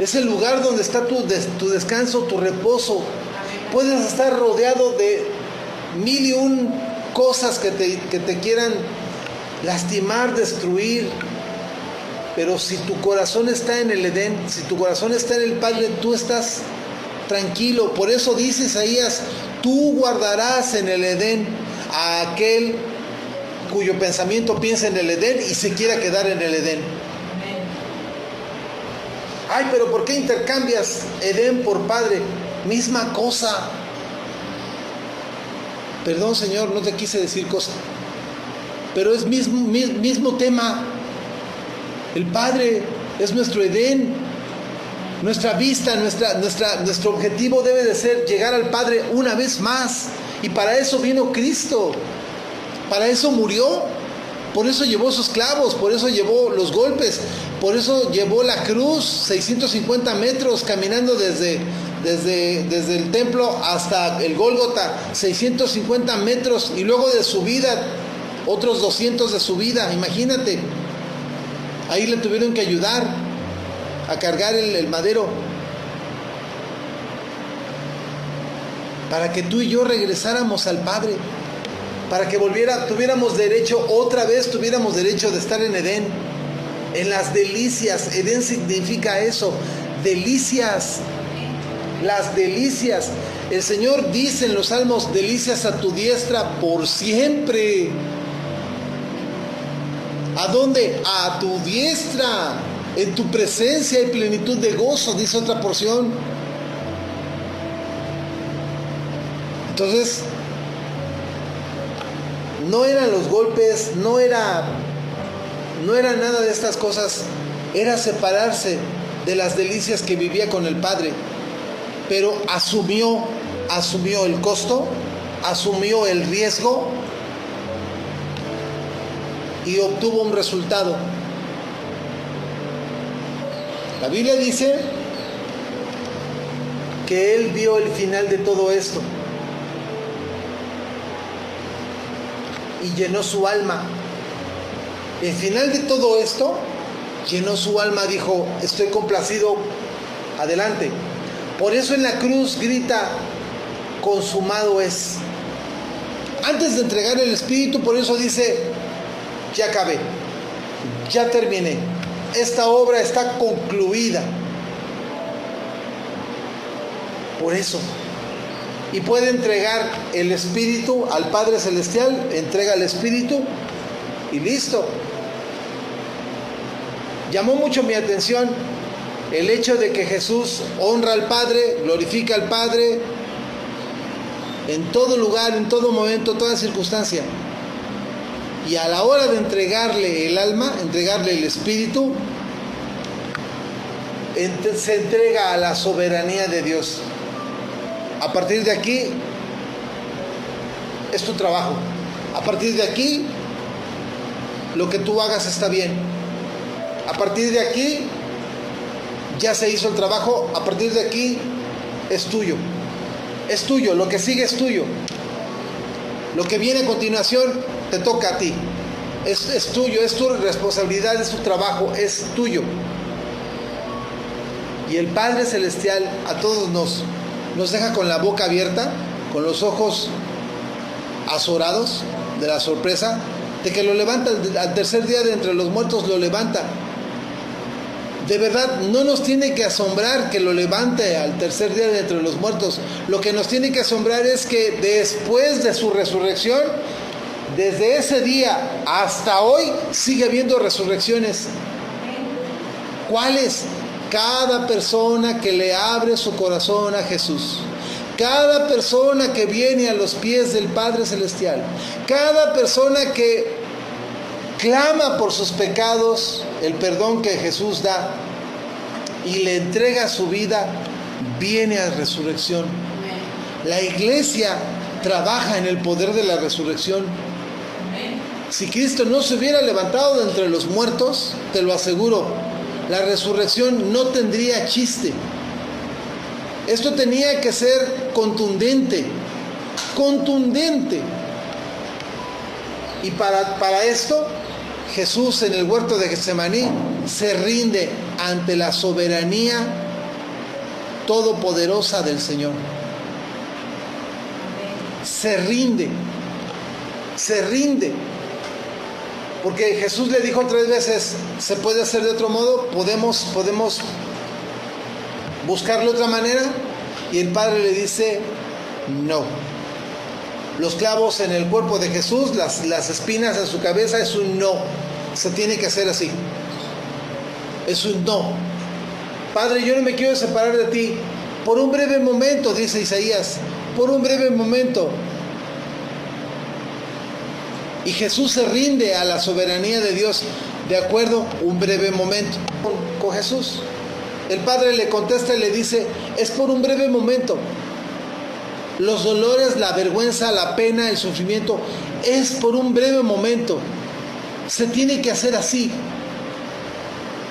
Es el lugar donde está tu descanso, tu reposo. Puedes estar rodeado de 1001 cosas que te quieran lastimar, destruir. Pero si tu corazón está en el Edén, si tu corazón está en el Padre, tú estás tranquilo. Por eso dice Isaías: tú guardarás en el Edén a aquel cuyo pensamiento piensa en el Edén y se quiera quedar en el Edén. Ay, pero ¿por qué intercambias Edén por Padre? Misma cosa. Perdón, Señor, no te quise decir cosa. Pero es mismo tema. El Padre es nuestro Edén. Nuestra vista, nuestro objetivo debe de ser llegar al Padre una vez más. Y para eso vino Cristo. Para eso murió. Por eso llevó sus clavos. Por eso llevó los golpes. Por eso llevó la cruz 650 metros caminando desde el templo hasta el Gólgota. 650 metros. Y luego de subida, otros 200 de subida. Imagínate. Ahí le tuvieron que ayudar a cargar el madero. Para que tú y yo regresáramos al Padre. Para que tuviéramos derecho, otra vez tuviéramos derecho de estar en Edén. En las delicias. Edén significa eso. Delicias. Las delicias. El Señor dice en los Salmos, delicias a tu diestra por siempre. ¿A dónde? A tu diestra. En tu presencia hay plenitud de gozo, dice otra porción. Entonces, no eran los golpes, no era nada de estas cosas. Era separarse de las delicias que vivía con el Padre. Pero asumió el costo, asumió el riesgo y obtuvo un resultado. La Biblia dice que Él vio el final de todo esto y llenó su alma. El final de todo esto llenó su alma, dijo, estoy complacido, adelante. Por eso en la cruz grita, consumado es. Antes de entregar el Espíritu, por eso dice, ya acabé, ya terminé, esta obra está concluida. Por eso. Y puede entregar el Espíritu al Padre Celestial, entrega el Espíritu y listo. Llamó mucho mi atención el hecho de que Jesús honra al Padre, glorifica al Padre en todo lugar, en todo momento, toda circunstancia. Y a la hora de entregarle el alma, entregarle el Espíritu, se entrega a la soberanía de Dios. A partir de aquí es tu trabajo. A partir de aquí lo que tú hagas está bien. A partir de aquí ya se hizo el trabajo. A partir de aquí es tuyo. Es tuyo, lo que sigue es tuyo. Lo que viene a continuación te toca a ti. Es tuyo, es tu responsabilidad, es tu trabajo, es tuyo. Y el Padre Celestial a todos nos deja con la boca abierta, con los ojos azorados de la sorpresa de que lo levanta al tercer día de entre los muertos, lo levanta. De verdad, no nos tiene que asombrar que lo levante al tercer día de entre los muertos. Lo que nos tiene que asombrar es que después de su resurrección, desde ese día hasta hoy, sigue habiendo resurrecciones. ¿Cuáles? Cada persona que le abre su corazón a Jesús. Cada persona que viene a los pies del Padre Celestial. Cada persona que clama por sus pecados, el perdón que Jesús da, y le entrega su vida, viene a resurrección. La iglesia trabaja en el poder de la resurrección. Si Cristo no se hubiera levantado de entre los muertos, te lo aseguro, la resurrección no tendría chiste. Esto tenía que ser contundente. Y para esto, Jesús en el huerto de Getsemaní se rinde ante la soberanía todopoderosa del Señor. Se rinde. Porque Jesús le dijo 3 veces, ¿se puede hacer de otro modo? ¿Podemos buscarle otra manera? Y el Padre le dice, no. los clavos en el cuerpo de Jesús, las espinas en su cabeza, es un no. Se tiene que hacer así. Es un no. Padre, yo no me quiero separar de ti. Por un breve momento, dice Isaías, por un breve momento. Y Jesús se rinde a la soberanía de Dios. De acuerdo, un breve momento con Jesús. El Padre le contesta y le dice, es por un breve momento. Los dolores, la vergüenza, la pena, el sufrimiento, es por un breve momento. Se tiene que hacer así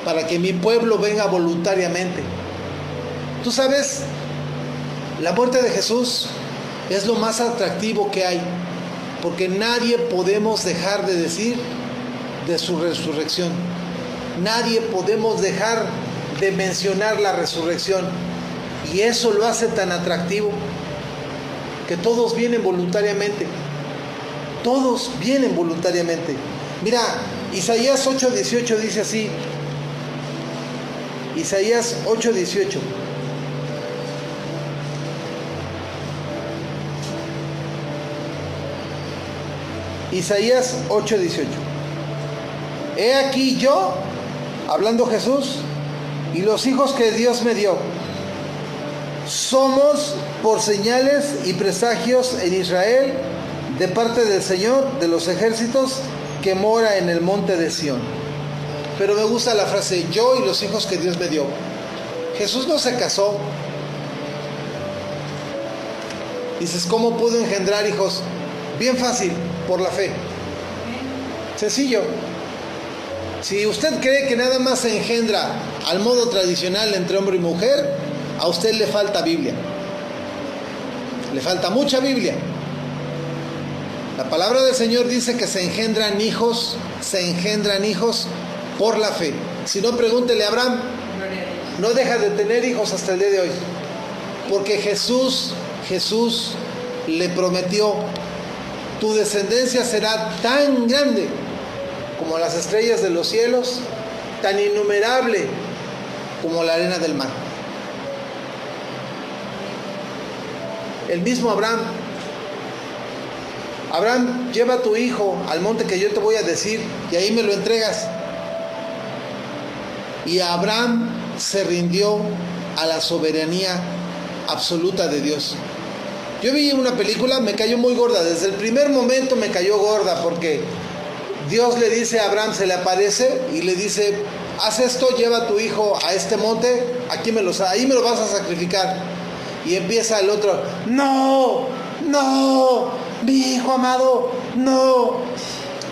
para que mi pueblo venga voluntariamente. Tú sabes, la muerte de Jesús es lo más atractivo que hay, porque nadie podemos dejar de decir de su resurrección. Nadie podemos dejar de mencionar la resurrección. Y eso lo hace tan atractivo, que todos vienen voluntariamente. Todos vienen voluntariamente. Mira, Isaías 8:18 dice así. Isaías 8:18. Isaías 8:18. He aquí yo, hablando Jesús, y los hijos que Dios me dio, somos por señales y presagios en Israel, de parte del Señor de los ejércitos, que mora en el monte de Sión. Pero me gusta la frase, yo y los hijos que Dios me dio. Jesús no se casó. Dices, ¿cómo pudo engendrar hijos? Bien fácil, por la fe. Sencillo. Si usted cree que nada más se engendra al modo tradicional entre hombre y mujer, a usted le falta Biblia. Le falta mucha Biblia. La palabra del Señor dice que se engendran hijos por la fe. Si no, pregúntele a Abraham. No deja de tener hijos hasta el día de hoy. Porque Jesús le prometió, tu descendencia será tan grande como las estrellas de los cielos, tan innumerable como la arena del mar. El mismo Abraham, lleva a tu hijo al monte que yo te voy a decir y ahí me lo entregas. Y Abraham se rindió a la soberanía absoluta de Dios. Yo vi una película, me cayó muy gorda, desde el primer momento me cayó gorda, porque Dios le dice a Abraham, se le aparece y le dice, haz esto, lleva a tu hijo a este monte, ahí me lo vas a sacrificar. Y empieza el otro, no, mi hijo amado, no.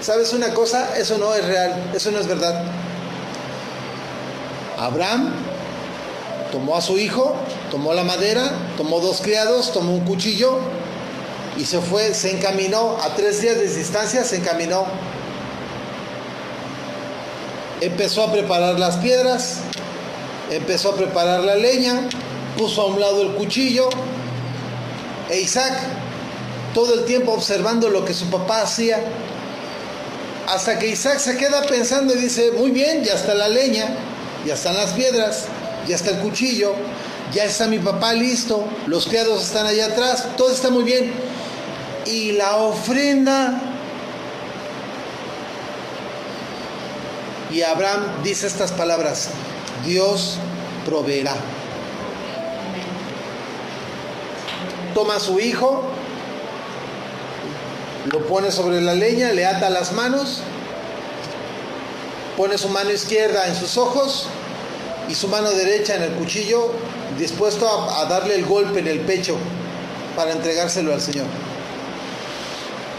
¿Sabes una cosa? Eso no es real, eso no es verdad. Abraham tomó a su hijo, tomó la madera, tomó 2 criados, tomó un cuchillo y se encaminó a 3 días de distancia, se encaminó. Empezó a preparar las piedras, empezó a preparar la leña, puso a un lado el cuchillo, e Isaac, todo el tiempo observando lo que su papá hacía, hasta que Isaac se queda pensando y dice, muy bien, ya está la leña, ya están las piedras, ya está el cuchillo, ya está mi papá listo, los criados están allá atrás, todo está muy bien. Y la ofrenda. Y Abraham dice estas palabras, Dios proveerá. Toma a su hijo, lo pone sobre la leña, le ata las manos, pone su mano izquierda en sus ojos y su mano derecha en el cuchillo, dispuesto a darle el golpe en el pecho para entregárselo al Señor.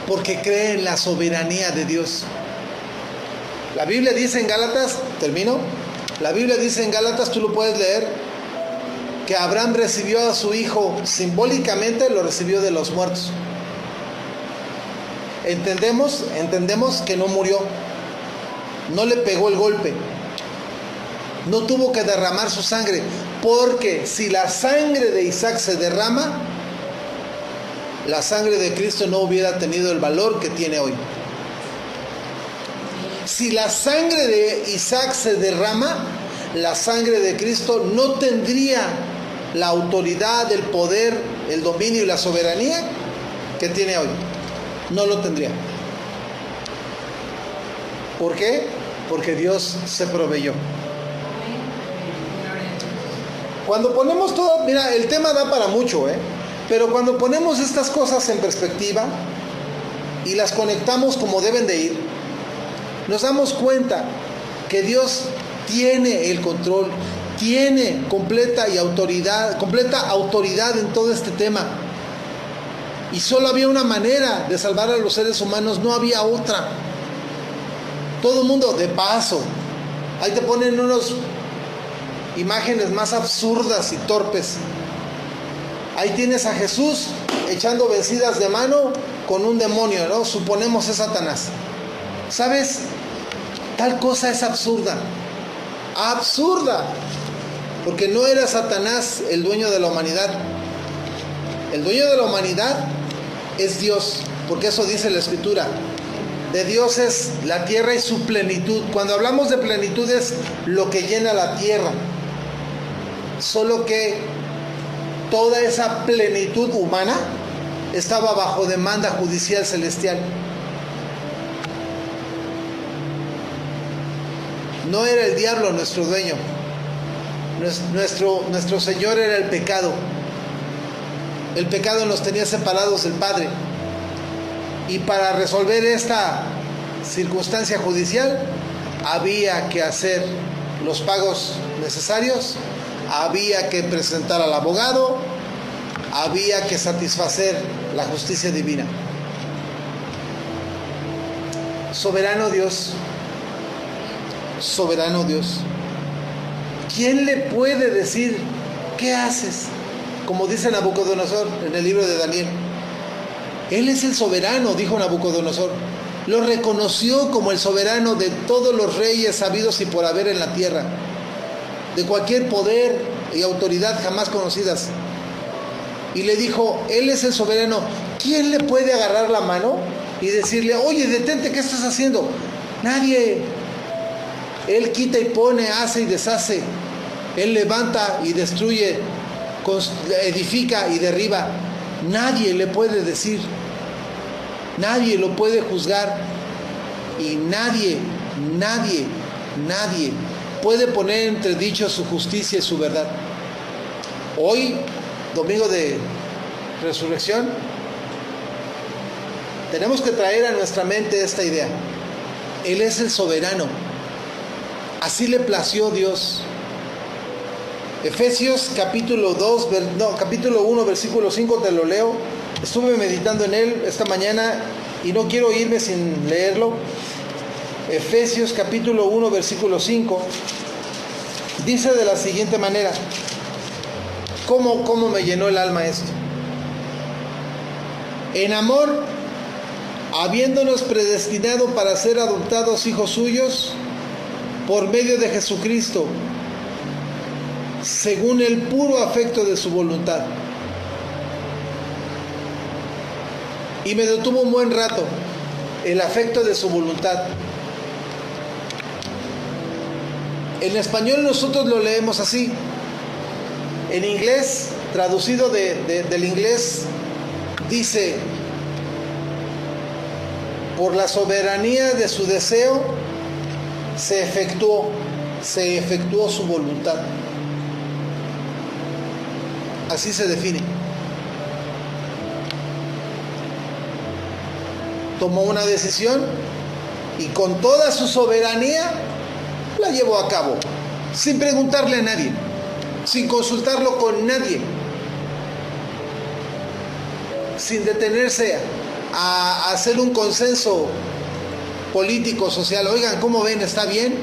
Porque cree en la soberanía de Dios. La Biblia dice en Gálatas, la Biblia dice en Gálatas, tú lo puedes leer, que Abraham recibió a su hijo, simbólicamente lo recibió de los muertos. Entendemos que no murió, no le pegó el golpe, no tuvo que derramar su sangre, porque si la sangre de Isaac se derrama, la sangre de Cristo no hubiera tenido el valor que tiene hoy. Si la sangre de Isaac se derrama, la sangre de Cristo no tendría la autoridad, el poder, el dominio y la soberanía que tiene hoy. No lo tendría. ¿Por qué? Porque Dios se proveyó. Cuando ponemos todo, mira, el tema da para mucho, pero cuando ponemos estas cosas en perspectiva y las conectamos como deben de ir, nos damos cuenta que Dios tiene el control, tiene completa autoridad en todo este tema. Y solo había una manera de salvar a los seres humanos, no había otra. Todo el mundo, de paso, ahí te ponen unas imágenes más absurdas y torpes. Ahí tienes a Jesús echando vencidas de mano con un demonio, ¿no? Suponemos es Satanás. ¿Sabes? Tal cosa es absurda. Absurda. Porque no era Satanás el dueño de la humanidad. El dueño de la humanidad es Dios, porque eso dice la Escritura. De Dios es la tierra y su plenitud. Cuando hablamos de plenitud es lo que llena la tierra. Solo que toda esa plenitud humana estaba bajo demanda judicial celestial. No era el diablo nuestro dueño. Nuestro Señor era el pecado. El pecado nos tenía separados del Padre. Y para resolver esta circunstancia judicial, había que hacer los pagos necesarios, había que presentar al abogado, había que satisfacer la justicia divina. Soberano Dios, soberano Dios. ¿Quién le puede decir qué haces? Como dice Nabucodonosor en el libro de Daniel. Él es el soberano, dijo Nabucodonosor. Lo reconoció como el soberano de todos los reyes habidos y por haber en la tierra, de cualquier poder y autoridad jamás conocidas. Y le dijo, Él es el soberano. ¿Quién le puede agarrar la mano y decirle, oye, detente, ¿qué estás haciendo? Nadie. Él quita y pone, hace y deshace. Él levanta y destruye, edifica y derriba. Nadie le puede decir, nadie lo puede juzgar, y nadie puede poner en entredicho su justicia y su verdad. Hoy, domingo de resurrección, tenemos que traer a nuestra mente esta idea. Él es el soberano. Así le plació Dios. Efesios capítulo 1, versículo 5, te lo leo. Estuve meditando en él esta mañana y no quiero irme sin leerlo. Efesios capítulo 1, versículo 5. Dice de la siguiente manera. ¿Cómo me llenó el alma esto? En amor, habiéndonos predestinado para ser adoptados hijos suyos por medio de Jesucristo, según el puro afecto de su voluntad. Y me detuvo un buen rato, el afecto de su voluntad. En español nosotros lo leemos así. En inglés, traducido del inglés, dice, por la soberanía de su deseo, se efectuó su voluntad. Así se define. Tomó una decisión y con toda su soberanía la llevó a cabo, sin preguntarle a nadie, sin consultarlo con nadie, sin detenerse a hacer un consenso político, social. Oigan, ¿cómo ven? ¿Está bien?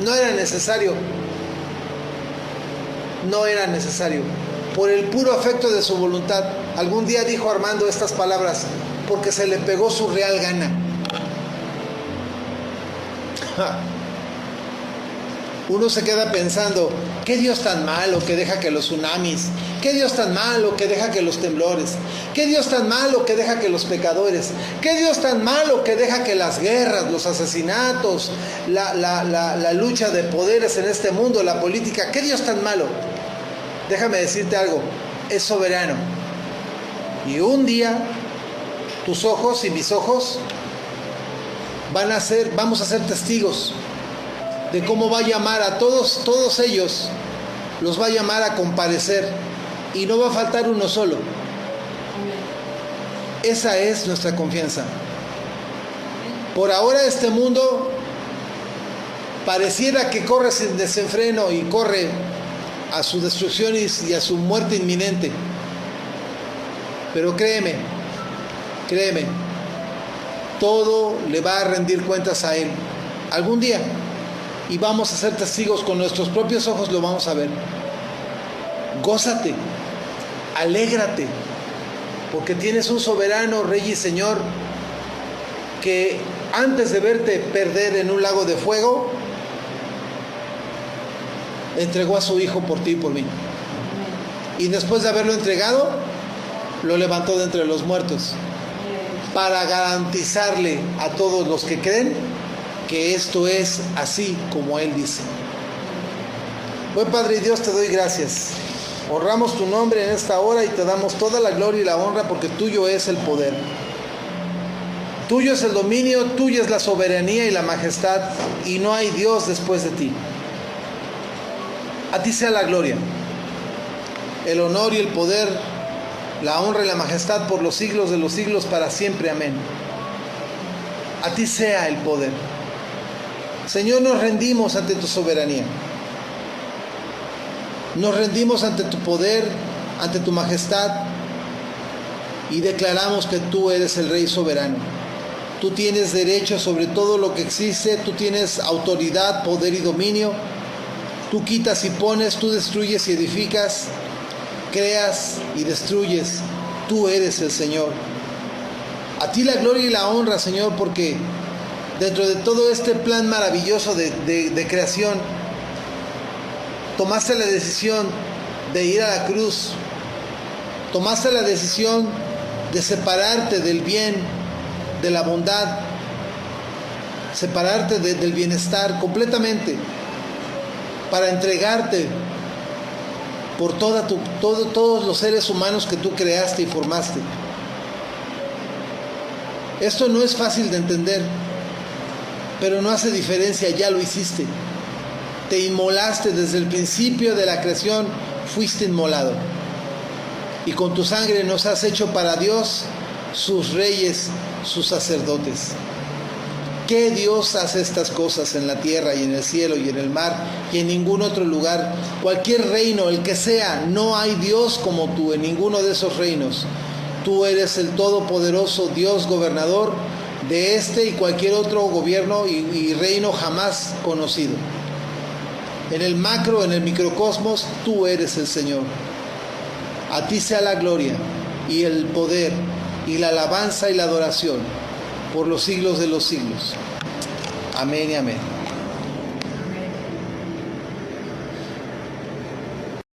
No era necesario. No era necesario. Por el puro afecto de su voluntad. Algún día dijo Armando estas palabras, porque se le pegó su real gana. Uno se queda pensando, ¿qué Dios tan malo que deja que los tsunamis? ¿Qué Dios tan malo que deja que los temblores? ¿Qué Dios tan malo que deja que los pecadores? ¿Qué Dios tan malo que deja que las guerras, los asesinatos, la lucha de poderes en este mundo, la política? ¿Qué Dios tan malo? Déjame decirte algo, es soberano. Y un día tus ojos y mis ojos vamos a ser testigos de cómo va a llamar a todos ellos, los va a llamar a comparecer, y no va a faltar uno solo. Esa es nuestra confianza. Por ahora este mundo pareciera que corre sin desenfreno y corre a su destrucción y a su muerte inminente. Pero créeme, todo le va a rendir cuentas a Él algún día, y vamos a ser testigos, con nuestros propios ojos lo vamos a ver. Gózate, alégrate, porque tienes un soberano Rey y Señor que antes de verte perder en un lago de fuego, entregó a su Hijo por ti y por mí. Y después de haberlo entregado, lo levantó de entre los muertos, para garantizarle a todos los que creen que esto es así como Él dice. Buen Padre y Dios, te doy gracias. Honramos tu nombre en esta hora y te damos toda la gloria y la honra, porque tuyo es el poder. Tuyo es el dominio, tuya es la soberanía y la majestad, y no hay Dios después de ti. A ti sea la gloria, el honor y el poder, la honra y la majestad por los siglos de los siglos, para siempre. Amén. A ti sea el poder. Señor, nos rendimos ante tu soberanía. Nos rendimos ante tu poder, ante tu majestad, y declaramos que tú eres el Rey soberano. Tú tienes derecho sobre todo lo que existe, tú tienes autoridad, poder y dominio. Tú quitas y pones, tú destruyes y edificas, creas y destruyes. Tú eres el Señor. A ti la gloria y la honra, Señor, porque dentro de todo este plan maravilloso de creación, tomaste la decisión de ir a la cruz. Tomaste la decisión de separarte del bien, de la bondad, separarte del bienestar completamente, para entregarte por todos los seres humanos que tú creaste y formaste. Esto no es fácil de entender, pero no hace diferencia, ya lo hiciste. Te inmolaste desde el principio de la creación, fuiste inmolado. Y con tu sangre nos has hecho para Dios sus reyes, sus sacerdotes. ¿Qué Dios hace estas cosas en la tierra y en el cielo y en el mar y en ningún otro lugar? Cualquier reino, el que sea, no hay Dios como tú en ninguno de esos reinos. Tú eres el todopoderoso Dios gobernador de este y cualquier otro gobierno y reino jamás conocido. En el macro, en el microcosmos, tú eres el Señor. A ti sea la gloria y el poder y la alabanza y la adoración por los siglos de los siglos. Amén y amén.